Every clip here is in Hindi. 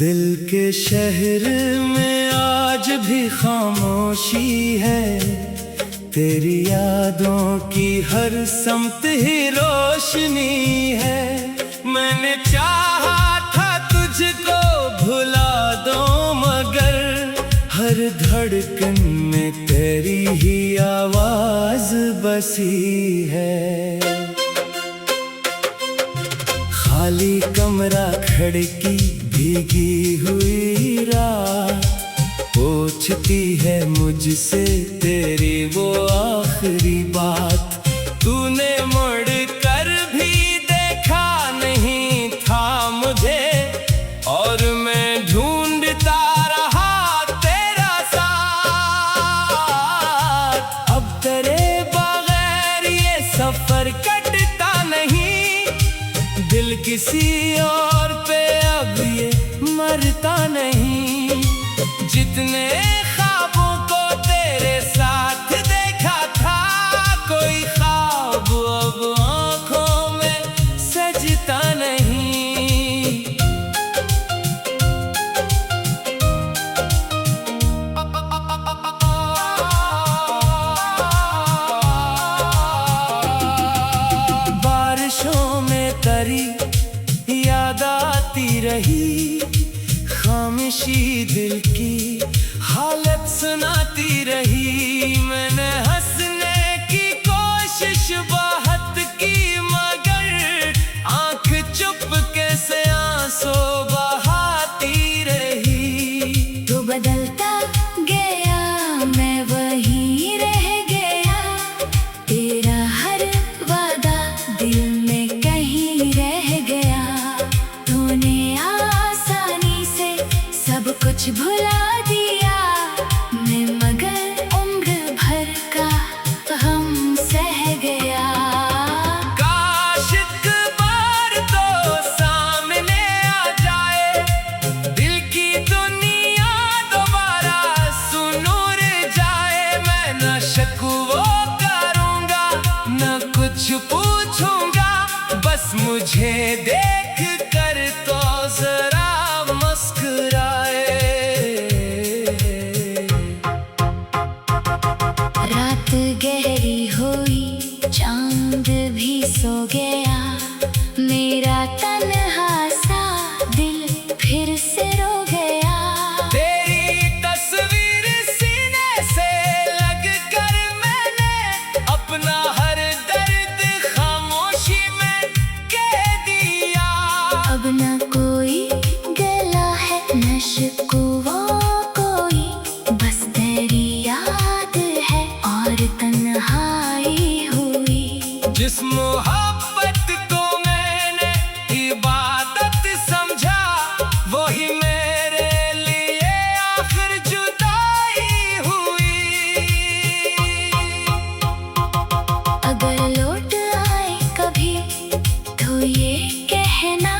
दिल के शहर में आज भी खामोशी है, तेरी यादों की हर समत ही रोशनी है। मैंने चाहा था तुझको भुला दो, मगर हर धड़कन में तेरी ही आवाज बसी है। खाली कमरा, खिड़की, भीगी हुई रात, पूछती है मुझसे तेरी वो आखिरी बात। तूने मुड़ कर भी देखा नहीं था मुझे, और मैं ढूंढता रहा तेरा साथ। अब तेरे बगैर ये सफर कटता नहीं, दिल किसी और पे अब ये मरता नहीं। जितने ख्वाबों को तेरे साथ देखा था, कोई ख्वाब अब आँखों में सजता नहीं। बारिशों में तरी याद आती रही, खामोशी दिल की हालत सुनाती रही। मैंने हंसने की कोशिश बहुत की, मगर आंख चुपके से आंसू बहाती रही। तू बदलता गया, मैं वहीं रह गया, तेरा हर वादा दिल में कहीं रह गया। तूने आसानी से सब कुछ भुला दिया, मैं मगर उम्र भर का गम सह गया। काश एक बार तो सामने आ जाए, दिल की दुनिया दोबारा सुनूर जाए। मैं न शकवा करूंगा न कुछ पूछूंगा, बस मुझे देख कर तो जरा मुस्कुराए। रात गहरी हुई, चांद भी सो गया, मेरा तन्हा सा दिल फिर से रो गया। तेरी तस्वीर सीने से लग कर मैंने अपना हर दर्द खामोशी में कह दिया। अब न कोई गला है न शिकवा कोई, बस तेरी याद है और तन्हाई हुई। जिस मोहब्बत को मैंने इबादत समझा, वही मेरे लिए आखिर जुदाई हुई। अगर लौट आए कभी तो ये कहना,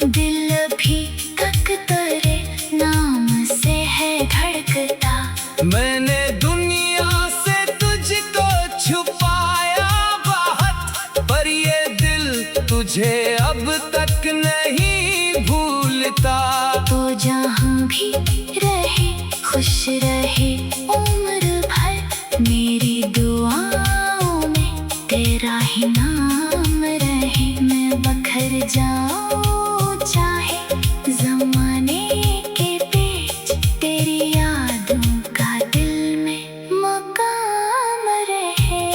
दिल भी तक तेरे नाम से है धड़कता। मैंने दुनिया से तुझको छुपाया बहुत, पर ये दिल तुझे अब तक नहीं भूलता। तो जहाँ भी रहे खुश रहे उम्र भर, मेरी दुआओं में तेरा ही नाम रहे। मैं बखर जाऊं चाहे ज़माने के पेच, तेरी यादों का दिल में मकाम रहे।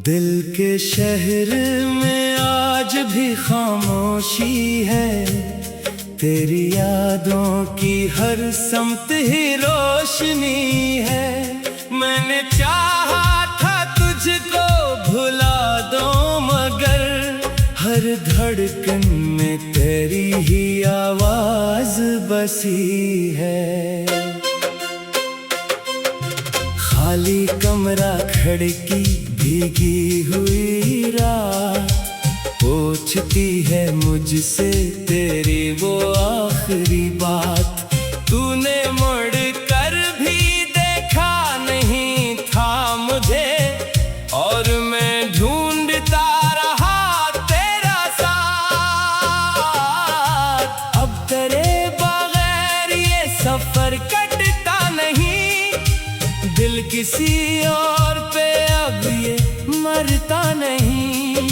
दिल के शहर में आज भी खामोशी है, तेरी यादों की हर समत ही रोशनी है। मैंने चाहा था तुझको भुला दो, मगर हर धड़कन में तेरी ही आवाज बसी है। खाली कमरा, खिड़की, भीगी हुई रात, पूछती है मुझसे तेरी वो आखिरी बात। तूने मुड़ कर भी देखा नहीं था मुझे, और मैं ढूंढता रहा तेरा साथ। अब तेरे बगैर ये सफर कटता नहीं, दिल किसी और पे अब ये मरता नहीं।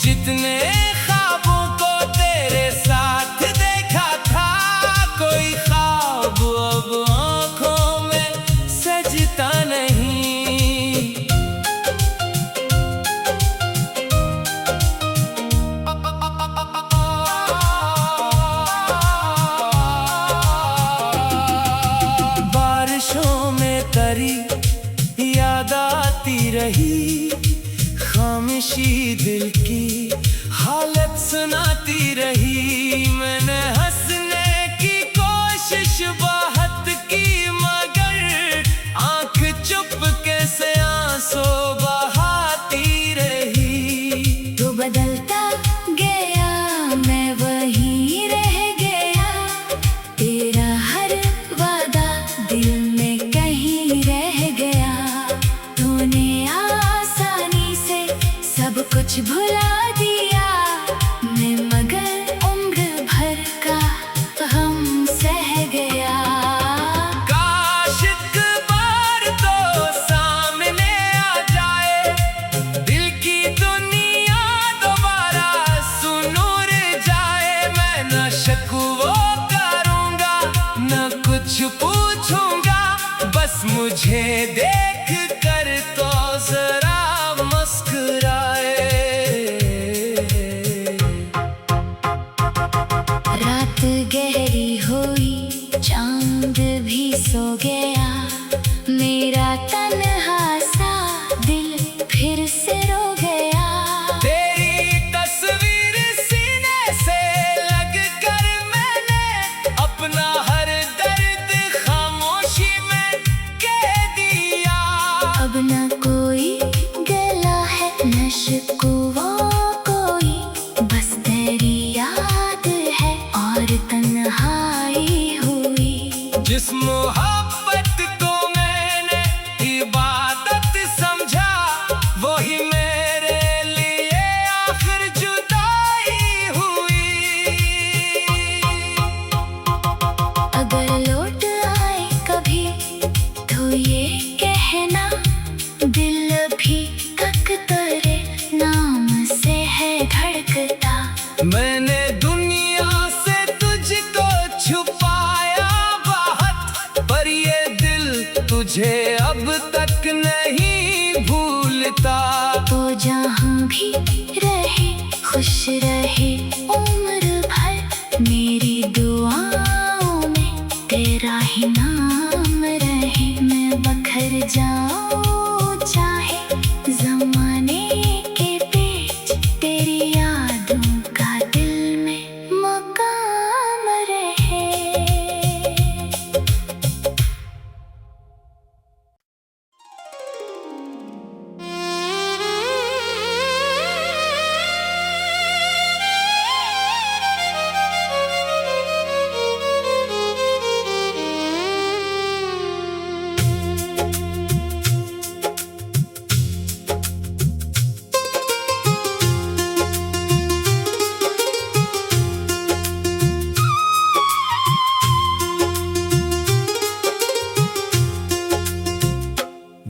जितने ख्वाबों को तेरे साथ देखा था, कोई ख्वाब अब आंखों में सजता नहीं। बारिशों में तरी याद आती रही, खामोशी दिल की हालत सुनाती रही। मैंने हंसने की कोशिश बहुत की, मगर आंख चुपके से आंसू बहाती रही। तू बदलता गया, मैं वहीं रह गया, तेरा हर वादा दिल में कहीं रह गया। तूने आसानी से सब कुछ भुला दिया, मैं मगर उम्र भर का गम सह गया। काश एक बार तो सामने आ जाए, दिल की दुनिया दोबारा सुनूर जाए। मैं न शकवा करूंगा, न कुछ पूछूंगा, बस मुझे देख कर तो जरा मुस्कुराए। रात गहरी हुई, चांद भी सो गया, मेरा तन्हा सा दिल फिर से रो गया। तेरी तस्वीर सीने से लग कर मैंने अपना हर दर्द खामोशी में कह दिया। अब न कोई गला है, न शिकवा कोई, बस तेरी याद है और तन्हाई हुई। जिस मोहब्बत को मैंने इबादत समझा, वही मेरे लिए आखिर जुदाई हुई। अगर लौट आए कभी तो ये कहना, दिल भी तक तेरे नाम से है धड़कता। मैंने दुनिया से तुझको छुपाया बहुत, पर ये दिल तुझे अब तक नहीं भूलता। तो जहाँ भी रहे खुश रहे उम्र भर, मेरी दुआओं में तेरा ही नाम रहे। मैं बखर जाऊं चाहे जमाने के पेच, तेरी यादों का दिल में मकाम रहे।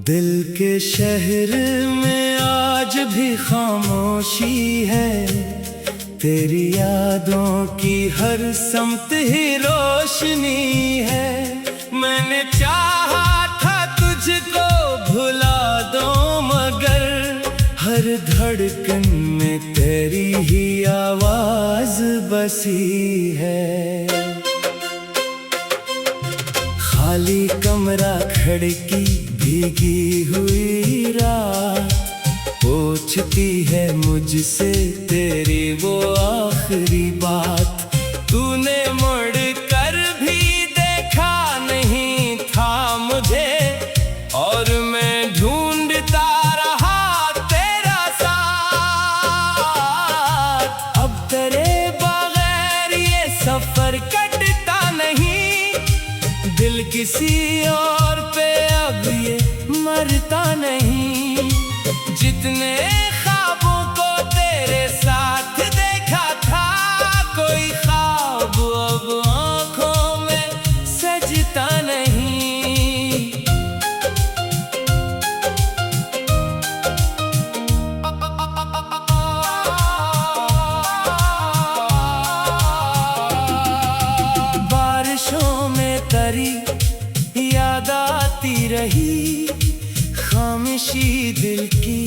दिल के शहर में आज भी खामोशी है, तेरी यादों की हर समत ही रोशनी है। मैंने चाहा था तुझको भुला दो, मगर हर धड़कन में तेरी ही आवाज बसी है। खाली कमरा, खिड़की, भीगी हुई रात, पूछती है मुझसे तेरी वो आखिरी बात। तूने मुड़ कर भी देखा नहीं था मुझे, और मैं ढूंढता रहा तेरा साथ। अब तेरे बगैर ये सफर कटता नहीं, दिल किसी और पे अब ये मरता नहीं। जितने ख्वाबों को तेरे साथ देखा था, कोई ख्वाब अब आंखों में सजता नहीं। बारिशों में तरी याद आती रही, खामोशी दिल की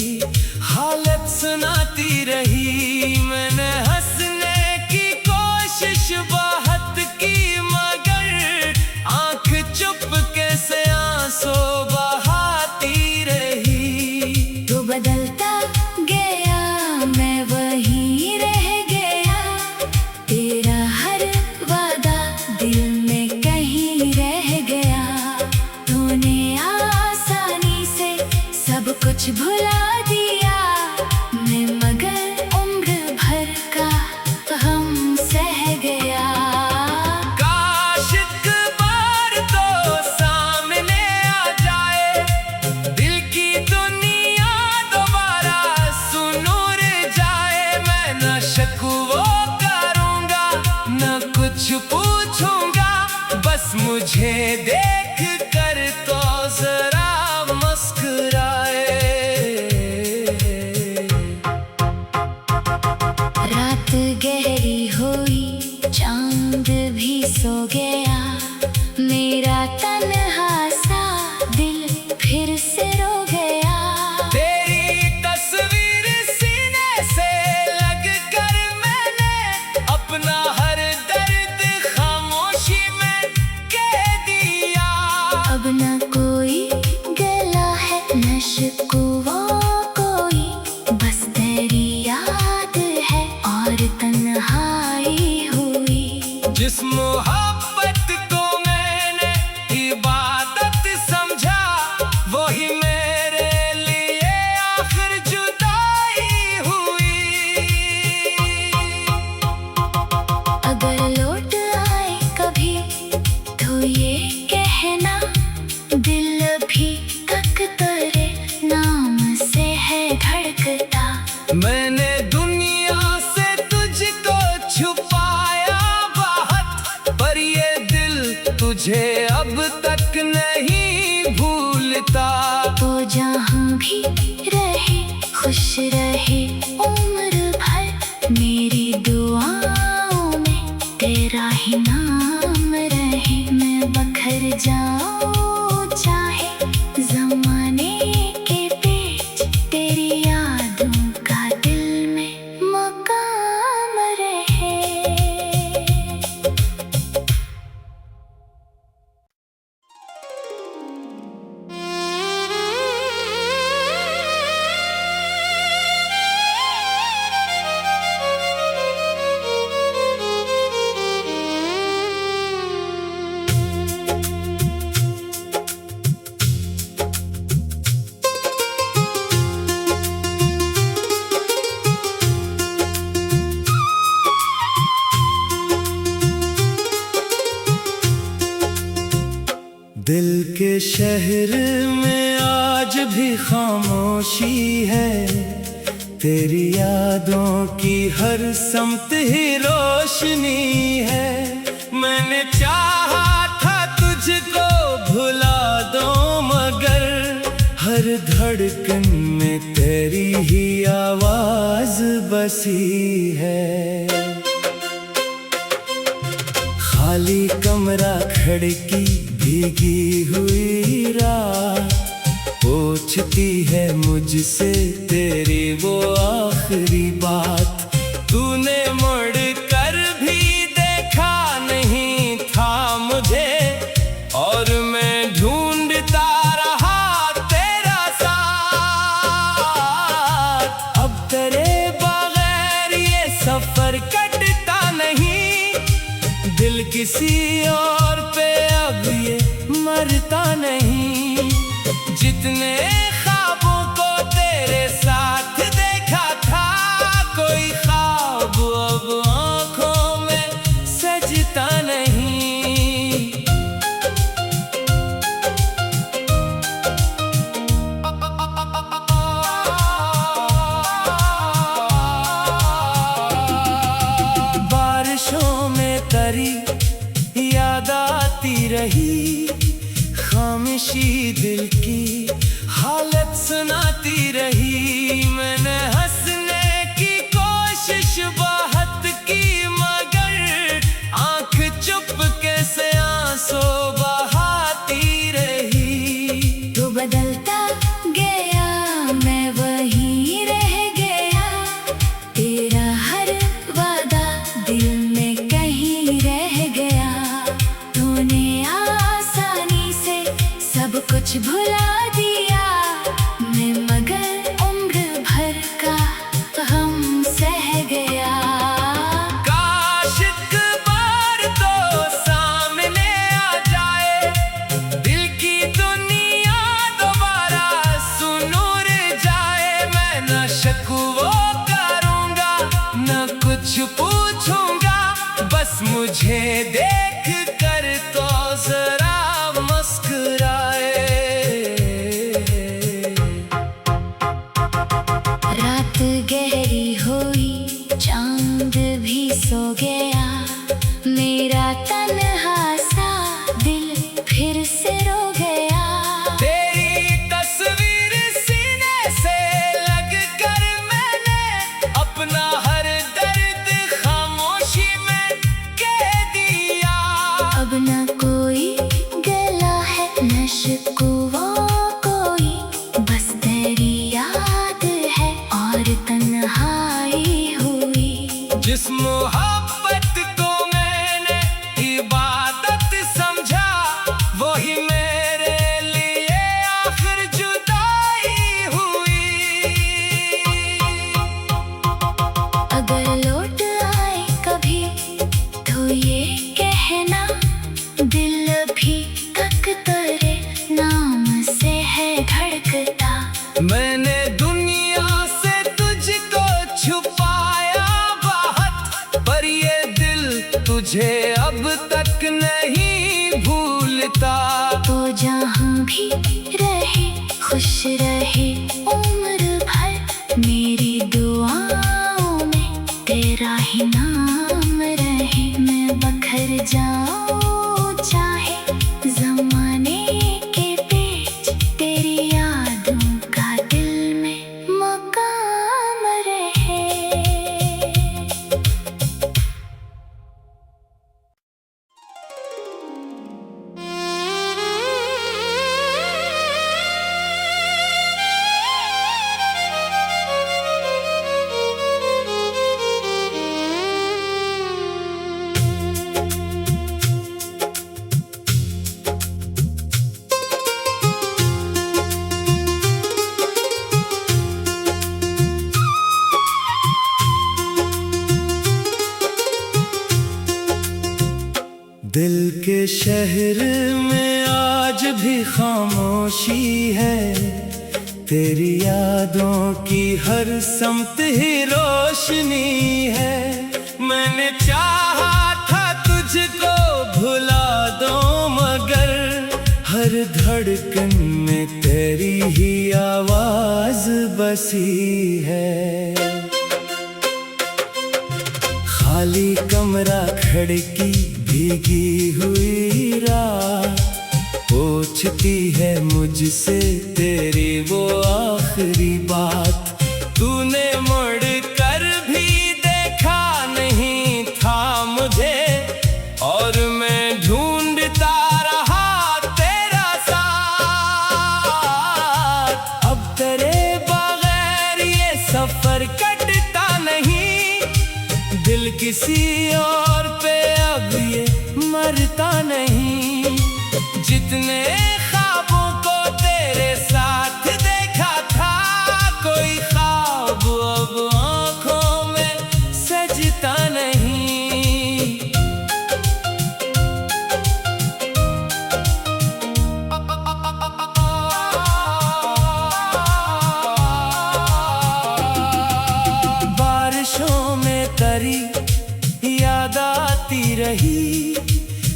हालत सुनाती रही। मैंने हंसने की कोशिश बहुत की, मगर आंख चुपके से आंसू बहाती रही। तू बदलता गया, मैं वहीं रह गया। तेरा हर वादा दिल में कहीं रह गया। तूने आसानी से सब कुछ भुला दिया, मैं मगर उम्र भर का गम सह गया। काश एक बार तो सामने आ जाए, दिल की दुनिया दोबारा सुनूर जाए। मैं न शकवा करूंगा न कुछ पूछूंगा, बस मुझे देख कर तो जरा मुस्कुराए। रात गहरी हुई, चांद भी सो गया। मेरा तन्हा सा दिल फिर से रो गया। तेरी तस्वीर सीने से लग कर मैंने अपना हर दर्द खामोशी में कह दिया। अब न कोई गला है न शिकवा कोई, बस तेरी याद है और तन्हाई हुई। जिस मोहब्बत को मैंने इबादत समझा, वही मेरे लिए आखिर जुदाई हुई। अगर लौट आए कभी तो ये कहना, दिल भी तक तेरे नाम से है धड़कता। मैंने दुनिया से तुझको छुपाया बहुत, पर ये दिल तुझे अब तक नहीं भूलता। तो जहाँ भी रहे खुश रहे उम्र भर, मेरी दुआओं में तेरा ही नाम रहे। मैं बखर जाऊं चाहे जमाने के पेच, तेरी यादों का दिल में मकाम रहे। दिल के शहर में आज भी खामोशी है, तेरी यादों की हर समत ही रोशनी है। मैंने चाहा था तुझको भुला दो, मगर हर धड़कन में तेरी ही आवाज बसी है। खाली कमरा, खिड़की, भीगी हुई रात, पूछती है मुझसे तेरी वो आखिरी बात। तूने मुड़ कर भी देखा नहीं था मुझे, और मैं ढूंढता रहा तेरा साथ। अब तेरे बगैर ये सफर कटता नहीं, दिल किसी और पे अब ये मरता नहीं। जितने ख्वाबों को तेरे साथ देखा था, कोई ख्वाब अब आंखों में सजता नहीं। बारिशों में तरी याद आती रही, खामोशी दिल की हालत सुनाती रही। मैंने हंसने की कोशिश बहुत की, मगर आंख चुपके से आंसू बहाती रही। तू बदलता गया, मैं वहीं रह गया, तेरा हर वादा दिल में कहीं रह गया। तूने आसानी से सब कुछ भुला दिया, मैं मगर उम्र भर का गम सह गया। काश एक बार तो सामने आ जाए, दिल की दुनिया दोबारा सुनूर जाए। मैं न शकवा करूंगा न कुछ पूछूंगा, बस मुझे देख कर तो जरा मुस्कुराए। रात गहरी हुई, चांद भी सो गया, मेरा तन्हा सा दिल फिर से रो गया। तेरी तस्वीर सीने से लग कर मैंने अपना हर दर्द खामोशी में कह दिया। अब न कोई गला है न शिकवा कोई, बस तेरी याद है और तन्हाई हुई। जिस मोहब्बत को मैंने इबादत समझा, वही मेरे लिए आखिर जुदाई हुई। अगर लौट आए कभी तो ये कहना, दिल अभी तक तेरे नाम से है धड़कता। मैंने दुनिया से तुझको छुपाया बहुत, पर ये दिल तुझे अब तक नहीं भूलता। तो जहाँ भी रहे खुश रहे उम्र भर, मेरी दुआओं में तेरा ही नाम रहे। मैं बखर जाऊं चाहे जमाने के पेच, तेरी यादों का दिल में मकाम रहे। दिल के शहर में आज भी खामोशी है, तेरी यादों की हर समत ही रोशनी है। मैंने चाहा था तुझको भुला दो, मगर हर धड़कन में तेरी ही आवाज बसी है। खाली कमरा, खिड़की, भीगी हुई रात, पूछती है मुझसे तेरी वो आखिरी बात। तूने मुड़ कर भी देखा नहीं था मुझे, और मैं ढूंढता रहा तेरा साथ। अब तेरे बगैर ये सफर कटता नहीं, दिल किसी और पे अब ये मरता नहीं। जितने ख्वाबों को तेरे साथ देखा था, कोई ख्वाब अब आंखों में सज तरी याद आती रही,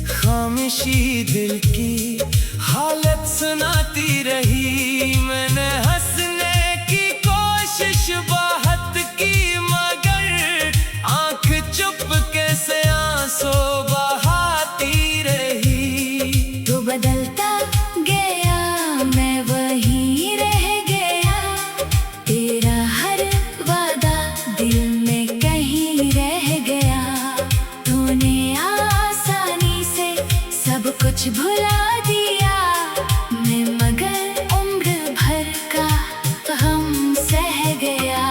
खामोशी दिल की हालत सुनाती रही। मैंने हंसने की कोशिश बहुत की, मगर आंख चुपके से आंसू बहाती रही। तू बदलता गया, मैं वहीं रह गया, तेरा हर वादा दिल में कहीं रह गया। तूने आसानी से सब कुछ भुला दिया, मैं मगर उम्र भर का गम सह गया।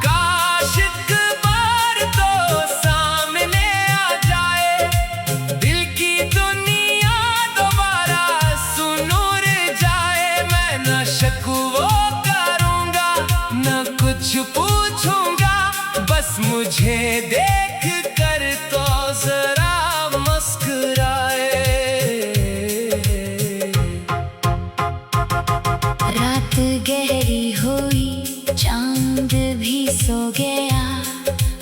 काश एक बार तो सामने आ जाए, दिल की दुनिया दोबारा सुनूर जाए। मैं न शकवा करूंगा न कुछ पूछूंगा, बस मुझे देख कर तो जरा मुस्कुराए। रात गहरी हुई, चांद भी सो गया,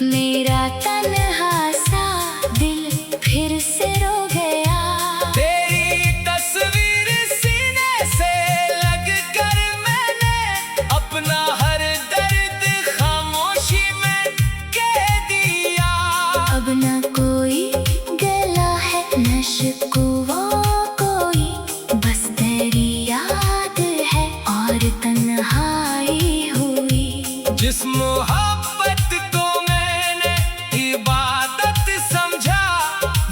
मेरा तन्हा सा दिल फिर से रो गया। तेरी तस्वीर सीने से लग कर मैंने अपना हर दर्द खामोशी में कह दिया। अब न कोई गला है न शिकवा कोई, बस तेरी याद है और तन्हाई हुई। जिस मोहब्बत को मैंने इबादत समझा,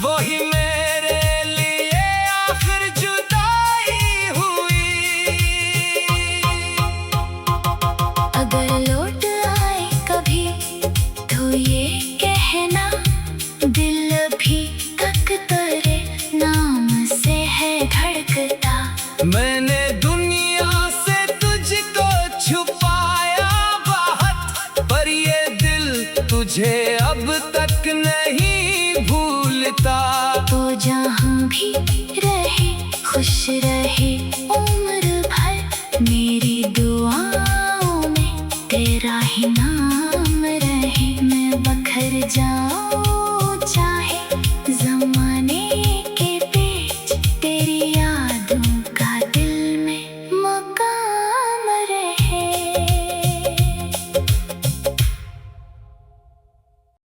वही मेरे लिए आखिर जुदाई हुई। अगर लौट आए कभी तो ये कहना, दिल भी तक तेरे नाम से है धड़कता। मैंने दुनिया से तुझको छुपाया बहुत, पर ये दिल तुझे अब तक नहीं भूलता। तो जहाँ भी रहे खुश रहे उम्र भर, मेरी दुआओं में तेरा ही नाम रहे। मैं बखर जाऊं